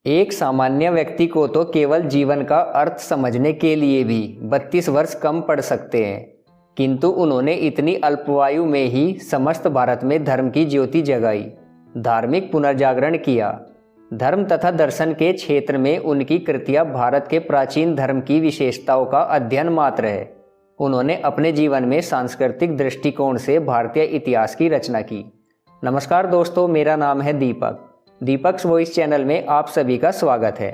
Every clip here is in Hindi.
एक सामान्य व्यक्ति को तो केवल जीवन का अर्थ समझने के लिए भी 32 वर्ष कम पड़ सकते हैं, किंतु उन्होंने इतनी अल्पवायु में ही समस्त भारत में धर्म की ज्योति जगाई, धार्मिक पुनर्जागरण किया। धर्म तथा दर्शन के क्षेत्र में उनकी कृतियां भारत के प्राचीन धर्म की विशेषताओं का अध्ययन मात्र है। उन्होंने अपने जीवन में सांस्कृतिक दृष्टिकोण से भारतीय इतिहास की रचना की। नमस्कार दोस्तों, मेरा नाम है दीपक। दीपक्स वॉइस चैनल में आप सभी का स्वागत है।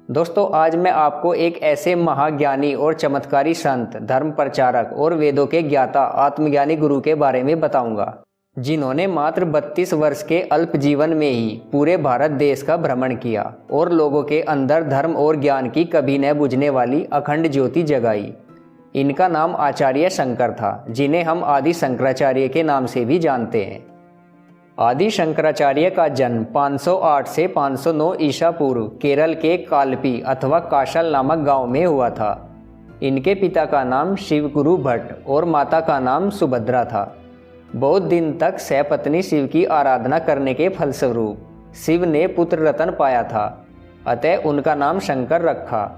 दोस्तों, आज मैं आपको एक ऐसे महाज्ञानी और चमत्कारी संत, धर्म प्रचारक और वेदों के ज्ञाता आत्मज्ञानी गुरु के बारे में बताऊंगा, जिन्होंने मात्र 32 वर्ष के अल्प जीवन में ही पूरे भारत देश का भ्रमण किया और लोगों के अंदर धर्म और ज्ञान की कभी न बुझने वाली अखंड ज्योति जगाई। इनका नाम आचार्य शंकर था, जिन्हें हम आदि शंकराचार्य के नाम से भी जानते हैं। आदि शंकराचार्य का जन्म 508 से 509 ईसा पूर्व केरल के कालपी अथवा काशल नामक गांव में हुआ था। इनके पिता का नाम शिवगुरु भट्ट और माता का नाम सुभद्रा था। बहुत दिन तक सपत्नी शिव की आराधना करने के फलस्वरूप शिव ने पुत्र रत्न पाया था, अतः उनका नाम शंकर रखा।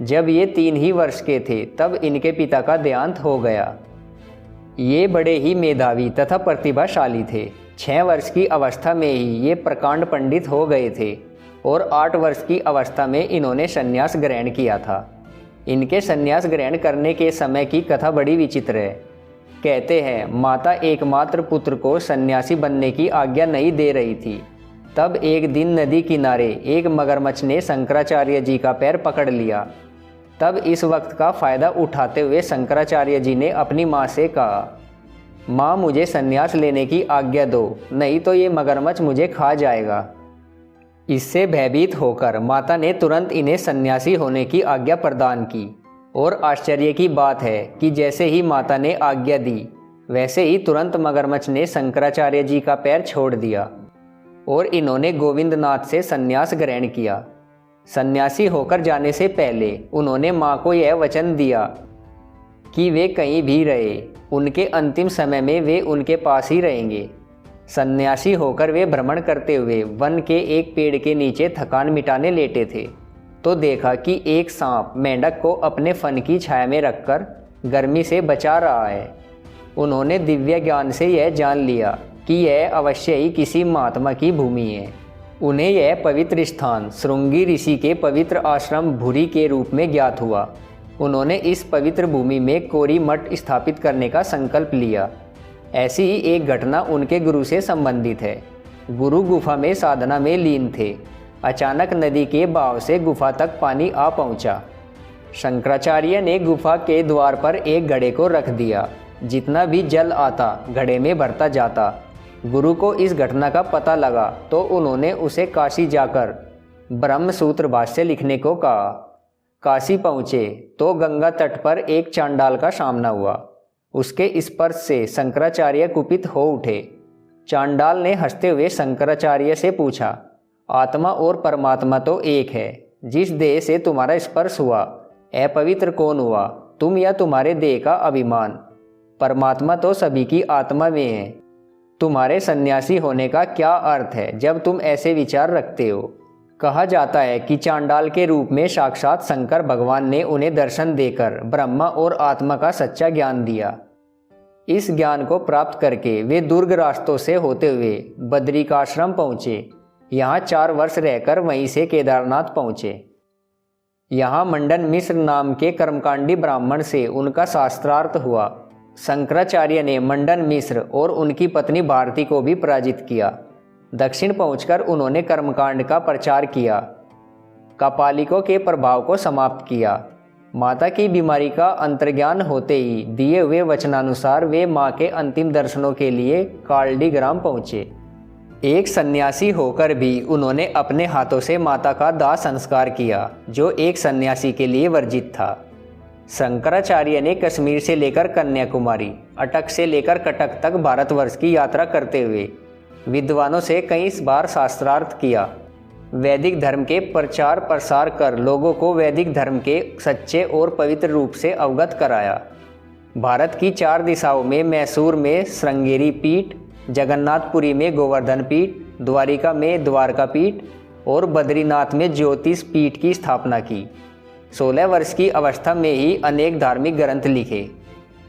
जब ये 3 ही वर्ष के थे तब इनके पिता का देहांत हो गया। ये बड़े ही मेधावी तथा प्रतिभाशाली थे। 6 वर्ष की अवस्था में ही ये प्रकांड पंडित हो गए थे और 8 वर्ष की अवस्था में इन्होंने संन्यास ग्रहण किया था। इनके संन्यास ग्रहण करने के समय की कथा बड़ी विचित्र है। कहते हैं, माता एकमात्र पुत्र को सन्यासी बनने की आज्ञा नहीं दे रही थी। तब एक दिन नदी किनारे एक मगरमच्छ ने शंकराचार्य जी का पैर पकड़ लिया। तब इस वक्त का फ़ायदा उठाते हुए शंकराचार्य जी ने अपनी माँ से कहा, माँ, मुझे संन्यास लेने की आज्ञा दो, नहीं तो ये मगरमच्छ मुझे खा जाएगा। इससे भयभीत होकर माता ने तुरंत इन्हें सन्यासी होने की आज्ञा प्रदान की। और आश्चर्य की बात है कि जैसे ही माता ने आज्ञा दी, वैसे ही तुरंत मगरमच्छ ने शंकराचार्य जी का पैर छोड़ दिया और इन्होंने गोविंदनाथ से संन्यास ग्रहण किया। सन्यासी होकर जाने से पहले उन्होंने माँ को यह वचन दिया कि वे कहीं भी रहे, उनके अंतिम समय में वे उनके पास ही रहेंगे। सन्यासी होकर वे भ्रमण करते हुए वन के एक पेड़ के नीचे थकान मिटाने लेटे थे, तो देखा कि एक सांप मेंढक को अपने फन की छाया में रखकर गर्मी से बचा रहा है। उन्होंने दिव्य ज्ञान से यह जान लिया कि यह अवश्य ही किसी महात्मा की भूमि है। उन्हें यह पवित्र स्थान श्रृंगी ऋषि के पवित्र आश्रम भूरी के रूप में ज्ञात हुआ। उन्होंने इस पवित्र भूमि में कोरी मठ स्थापित करने का संकल्प लिया। ऐसी ही एक घटना उनके गुरु से संबंधित है। गुरु गुफा में साधना में लीन थे। अचानक नदी के बहाव से गुफा तक पानी आ पहुंचा। शंकराचार्य ने गुफा के द्वार पर एक घड़े को रख दिया। जितना भी जल आता घड़े में भरता जाता। गुरु को इस घटना का पता लगा तो उन्होंने उसे काशी जाकर ब्रह्मसूत्र भाष्य लिखने को कहा। काशी पहुँचे तो गंगा तट पर एक चांडाल का सामना हुआ। उसके स्पर्श से शंकराचार्य कुपित हो उठे। चांडाल ने हंसते हुए शंकराचार्य से पूछा, आत्मा और परमात्मा तो एक है। जिस देह से तुम्हारा स्पर्श हुआ, अपवित्र कौन हुआ, तुम या तुम्हारे देह का अभिमान? परमात्मा तो सभी की आत्मा में है। तुम्हारे सन्यासी होने का क्या अर्थ है जब तुम ऐसे विचार रखते हो? कहा जाता है कि चांडाल के रूप में साक्षात शंकर भगवान ने उन्हें दर्शन देकर ब्रह्मा और आत्मा का सच्चा ज्ञान दिया। इस ज्ञान को प्राप्त करके वे दुर्ग रास्तों से होते हुए बद्रिकाश्रम पहुँचे। यहाँ 4 वर्ष रहकर वहीं से केदारनाथ पहुँचे। यहाँ मंडन मिश्र नाम के कर्मकांडी ब्राह्मण से उनका शास्त्रार्थ हुआ। शंकराचार्य ने मंडन मिश्र और उनकी पत्नी भारती को भी पराजित किया। दक्षिण पहुंचकर उन्होंने कर्मकांड का प्रचार किया, कापालिकों के प्रभाव को समाप्त किया। माता की बीमारी का अंतर्ज्ञान होते ही दिए हुए वचनानुसार वे माँ के अंतिम दर्शनों के लिए कालडी ग्राम पहुँचे। एक सन्यासी होकर भी उन्होंने अपने हाथों से माता का दाह संस्कार किया, जो एक सन्यासी के लिए वर्जित था। शंकराचार्य ने कश्मीर से लेकर कन्याकुमारी, अटक से लेकर कटक तक भारतवर्ष की यात्रा करते हुए विद्वानों से कई बार शास्त्रार्थ किया। वैदिक धर्म के प्रचार प्रसार कर लोगों को वैदिक धर्म के सच्चे और पवित्र रूप से अवगत कराया। भारत की 4 दिशाओं में मैसूर में श्रृंगेरी पीठ, जगन्नाथपुरी में गोवर्धन पीठ, द्वारिका में द्वारका पीठ और बद्रीनाथ में ज्योतिष पीठ की स्थापना की। 16 वर्ष की अवस्था में ही अनेक धार्मिक ग्रंथ लिखे।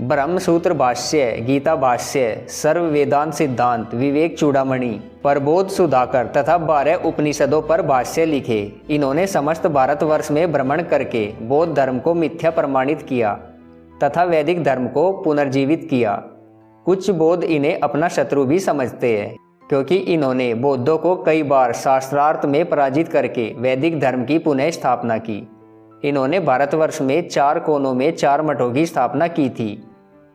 ब्रह्मसूत्र भाष्य, गीता भाष्य, सर्व वेदांत सिद्धांत, विवेक चूड़ामणि, प्रबोध सुधाकर तथा 12 उपनिषदों पर भाष्य लिखे। इन्होंने समस्त भारतवर्ष में भ्रमण करके बौद्ध धर्म को मिथ्या प्रमाणित किया तथा वैदिक धर्म को पुनर्जीवित किया। कुछ बौद्ध इन्हें अपना शत्रु भी समझते हैं, क्योंकि इन्होंने बौद्धों को कई बार शास्त्रार्थ में पराजित करके वैदिक धर्म की पुनः स्थापना की। इन्होंने भारतवर्ष में 4 कोनों में 4 मठों की स्थापना की थी,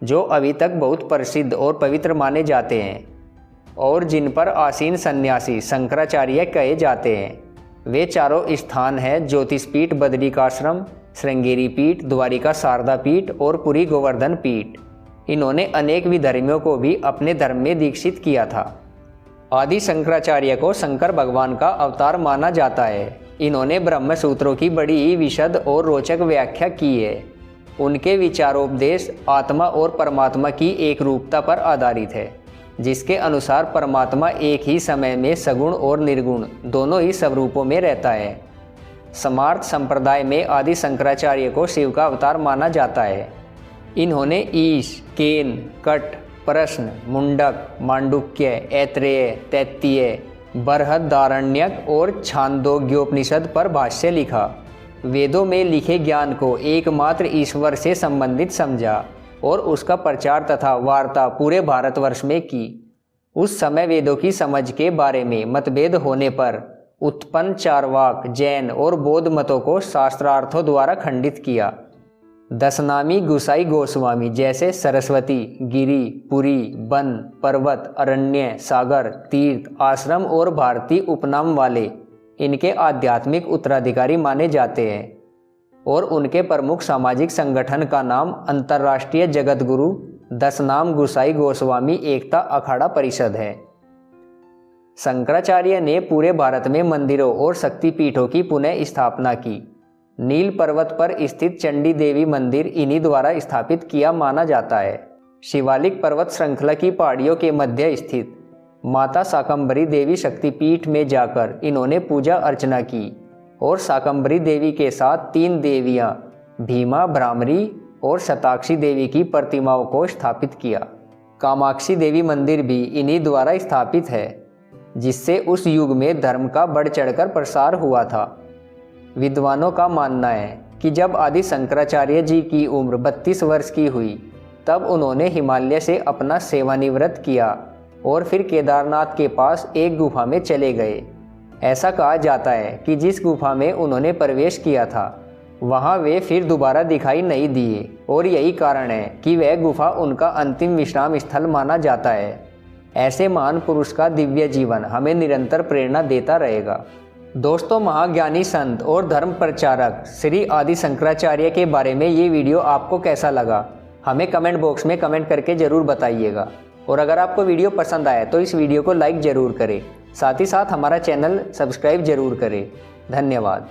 जो अभी तक बहुत प्रसिद्ध और पवित्र माने जाते हैं और जिन पर आसीन सन्यासी शंकराचार्य कहे जाते हैं। वे चारों स्थान हैं ज्योतिष पीठ, बद्रिकाश्रम, श्रृंगेरी पीठ, द्वारिका शारदा पीठ और पुरी गोवर्धन पीठ। इन्होंने अनेक विधर्मियों को भी अपने धर्म में दीक्षित किया था। आदि शंकराचार्य को शंकर भगवान का अवतार माना जाता है। इन्होंने ब्रह्म सूत्रों की बड़ी ही विशद और रोचक व्याख्या की है। उनके विचारोपदेश आत्मा और परमात्मा की एक रूपता पर आधारित है, जिसके अनुसार परमात्मा एक ही समय में सगुण और निर्गुण दोनों ही स्वरूपों में रहता है। समार्थ संप्रदाय में आदि शंकराचार्य को शिव का अवतार माना जाता है। इन्होंने ईश, केन, कट, प्रश्न, मुंडक, मांडुक्य, ऐत्रेय, तैत्तिरीय, बृहदारण्यक और छांदोग्योपनिषद पर भाष्य लिखा। वेदों में लिखे ज्ञान को एकमात्र ईश्वर से संबंधित समझा और उसका प्रचार तथा वार्ता पूरे भारतवर्ष में की। उस समय वेदों की समझ के बारे में मतभेद होने पर उत्पन्न चारवाक, जैन और बौद्ध मतों को शास्त्रार्थों द्वारा खंडित किया। दशनामी गुसाई गोस्वामी जैसे सरस्वती, गिरि, पुरी, वन, पर्वत, अरण्य, सागर, तीर्थ, आश्रम और भारतीय उपनाम वाले इनके आध्यात्मिक उत्तराधिकारी माने जाते हैं और उनके प्रमुख सामाजिक संगठन का नाम अंतर्राष्ट्रीय जगतगुरु दशनाम गुसाई गोस्वामी एकता अखाड़ा परिषद है। शंकराचार्य ने पूरे भारत में मंदिरों और शक्तिपीठों की पुनः स्थापना की। नील पर्वत पर स्थित चंडी देवी मंदिर इन्हीं द्वारा स्थापित किया माना जाता है। शिवालिक पर्वत श्रृंखला की पहाड़ियों के मध्य स्थित माता शाकंभरी देवी शक्तिपीठ में जाकर इन्होंने पूजा अर्चना की और शाकंभरी देवी के साथ 3 देवियां भीमा, भ्रामरी और शताक्षी देवी की प्रतिमाओं को स्थापित किया। कामाक्षी देवी मंदिर भी इन्हीं द्वारा स्थापित है, जिससे उस युग में धर्म का बढ़ चढ़कर प्रसार हुआ था। विद्वानों का मानना है कि जब आदि शंकराचार्य जी की उम्र 32 वर्ष की हुई, तब उन्होंने हिमालय से अपना सेवानिवृत्त किया और फिर केदारनाथ के पास एक गुफा में चले गए। ऐसा कहा जाता है कि जिस गुफा में उन्होंने प्रवेश किया था, वहां वे फिर दोबारा दिखाई नहीं दिए और यही कारण है कि वह गुफा उनका अंतिम विश्राम स्थल माना जाता है। ऐसे महान पुरुष का दिव्य जीवन हमें निरंतर प्रेरणा देता रहेगा। दोस्तों, महाज्ञानी संत और धर्म प्रचारक श्री आदि शंकराचार्य के बारे में ये वीडियो आपको कैसा लगा, हमें कमेंट बॉक्स में कमेंट करके ज़रूर बताइएगा। और अगर आपको वीडियो पसंद आए तो इस वीडियो को लाइक ज़रूर करें, साथ ही साथ हमारा चैनल सब्सक्राइब ज़रूर करें। धन्यवाद।